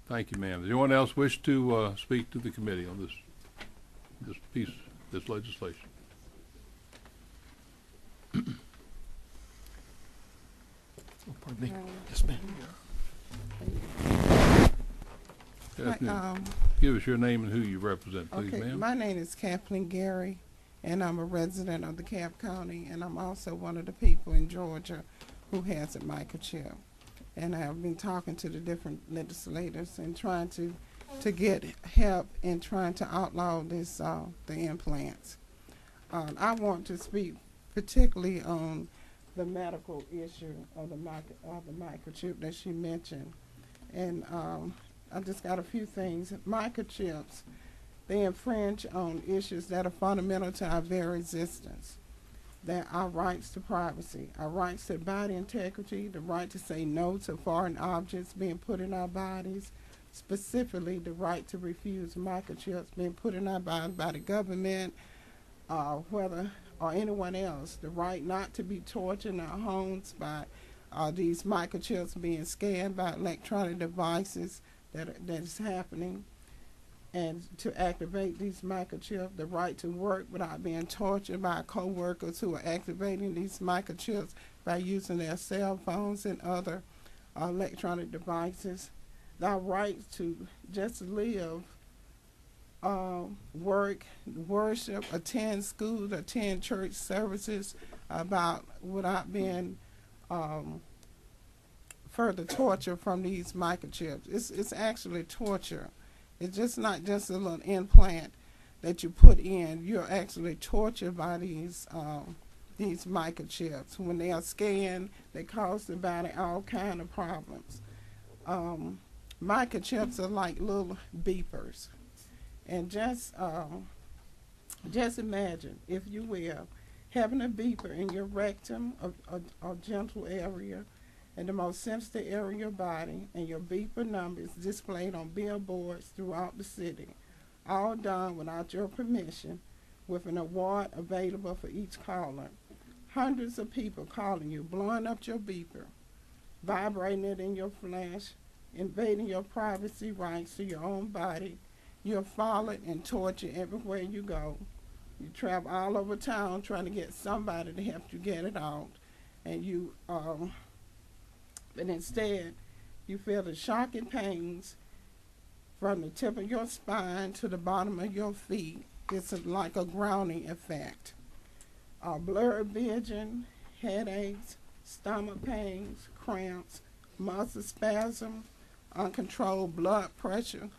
Thank you, ma'am. Does anyone else wish to speak to the committee on this piece, this legislation? Oh, pardon me. Yes, ma'am. Give us your name and who you represent, please, Okay, ma'am. my name is Cathleen Gary, and I'm a resident of DeKalb County, and I'm also one of the people in Georgia who has a microchip. And I've been talking to the different legislators and trying to get help in trying to outlaw this the implants. I want to speak particularly on the medical issue of the microchip that she mentioned, and I just got a few things. Microchips, they infringe on issues that are fundamental to our very existence. That our rights to privacy, our rights to body integrity, the right to say no to foreign objects being put in our bodies, specifically the right to refuse microchips being put in our bodies by the government, or anyone else, the right not to be tortured in our homes by these microchips being scanned by electronic devices that is happening, and to activate these microchips, the right to work without being tortured by co-workers who are activating these microchips by using their cell phones and other electronic devices, the right to just live, work, worship, attend schools, attend church services without being further torture from these microchips. It's actually torture. It's just not just a little implant that you put in. You're actually tortured by these microchips. When they are scanned, they cause the body all kind of problems. Microchips are like little beepers, and just imagine, if you will, having a beeper in your rectum, a genital area, and the most sensitive area of your body, and your beeper number is displayed on billboards throughout the city, all done without your permission, with an award available for each caller. Hundreds of people calling you, blowing up your beeper, vibrating it in your flesh, invading your privacy rights to your own body. You're followed and tortured everywhere you go. You travel all over town trying to get somebody to help you get it out, and but instead, you feel the shocking pains from the tip of your spine to the bottom of your feet. It's like a grounding effect. Blurred vision, headaches, stomach pains, cramps, muscle spasm, uncontrolled blood pressure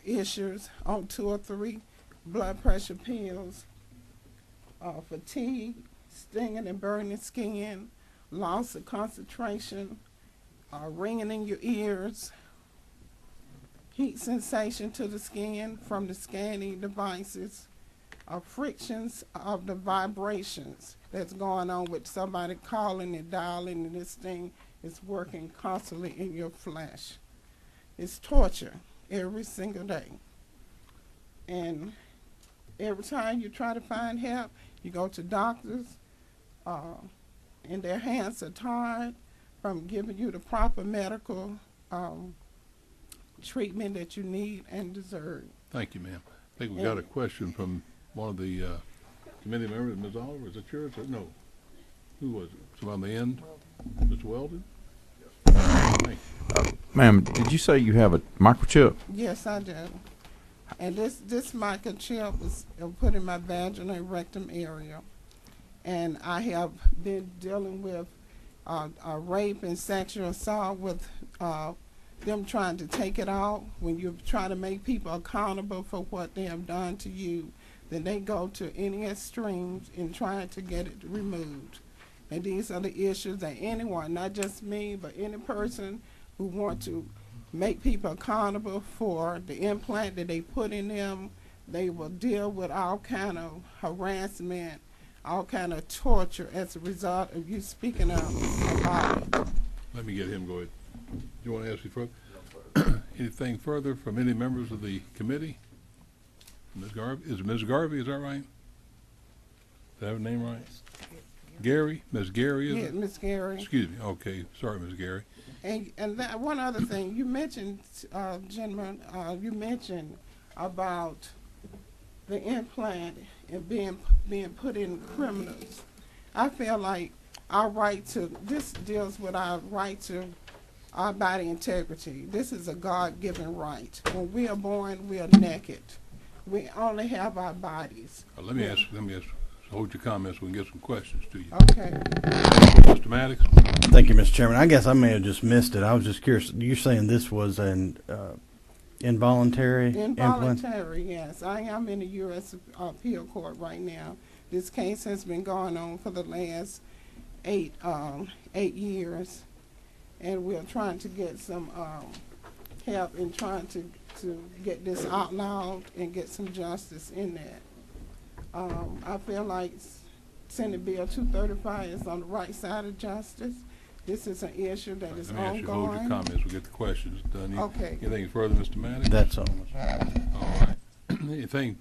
issues on 2 or 3 blood pressure pills, fatigue, stinging and burning skin, loss of concentration, ringing in your ears, heat sensation to the skin from the scanning devices, frictions of the vibrations that's going on with somebody calling and dialing, and this thing is working constantly in your flesh. It's torture every single day. And every time you try to find help, you go to doctors, and their hands are tied from giving you the proper medical treatment that you need and deserve. Thank you, ma'am. I think we got a question from one of the committee members. Ms. Oliver, is it yours? No. Who was it? Someone on the end? Mr. Weldon? Thank you. Ma'am, did you say you have a microchip? Yes, I do. And this microchip is put in my vaginal and rectum area. And I have been dealing with rape and sexual assault with them trying to take it out. When you try to make people accountable for what they have done to you, then they go to any extremes in trying to get it removed. And these are the issues that anyone, not just me, but any person who wants to make people accountable for the implant that they put in them, they will deal with all kind of harassment, all kind of torture as a result of you speaking up about it. Let me get him going. Do you want to ask me further? Anything further from any members of the committee? Ms. Garvey? Is it Ms. Garvey? Is that right? Did I have her name right? Gary, Ms. Gary, is Yeah, it? Miss Gary. Excuse me, okay, sorry, Ms. Gary. And that one other thing you mentioned, gentlemen, you mentioned about the implant and being put in criminals. I feel like our right to this deals with our right to our body integrity. This is a God-given right. When we are born, we are naked. We only have our bodies. Let me ask, hold your comments, we can get some questions to you. Okay. Mr. Maddox? Thank you, Mr. Chairman. I guess I may have just missed it. I was just curious. You're saying this was an involuntary implant? Involuntary, yes. I am in the U.S. appeal court right now. This case has been going on for the last 8 years, and we're trying to get some help in trying to get this outlawed and get some justice in that. I feel like Senate Bill 235 is on the right side of justice. This is an issue that is Let me ask you, hold your ongoing. comments, we'll get the questions done. Okay. Anything further, Mr. Maddox? That's all. All right. Anything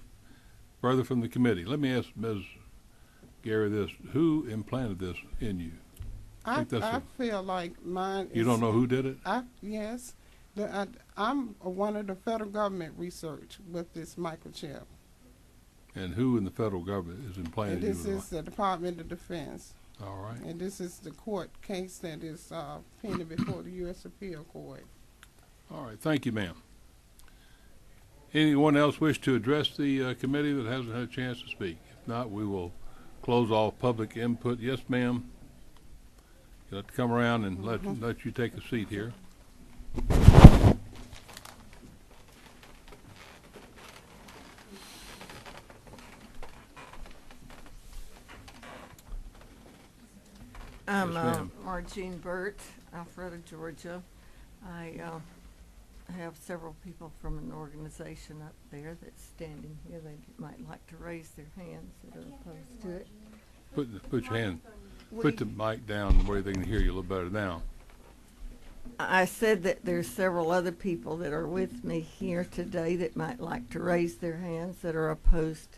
further from the committee? Let me ask Ms. Gary this. Who implanted this in you? I think that's feel like mine is... You don't know who did it? Yes. I'm one of the federal government research with this microchip. And who in the federal government is implanted And you this with is the Department of Defense. All right. And this is the court case that is pending before the U.S. Appeal Court. All right. Thank you, ma'am. Anyone else wish to address the committee that hasn't had a chance to speak? If not, we will close all public input. Yes, ma'am. You'll have to come around and let you take a seat here. I'm Yes, ma'am. Margene Burt, Alpharetta, Georgia. I have several people from an organization up there that's standing here. They might like to raise their hands that are opposed to it. Put your hand, put the mic down where they can hear you a little better now. I said that there's several other people that are with me here today that might like to raise their hands that are opposed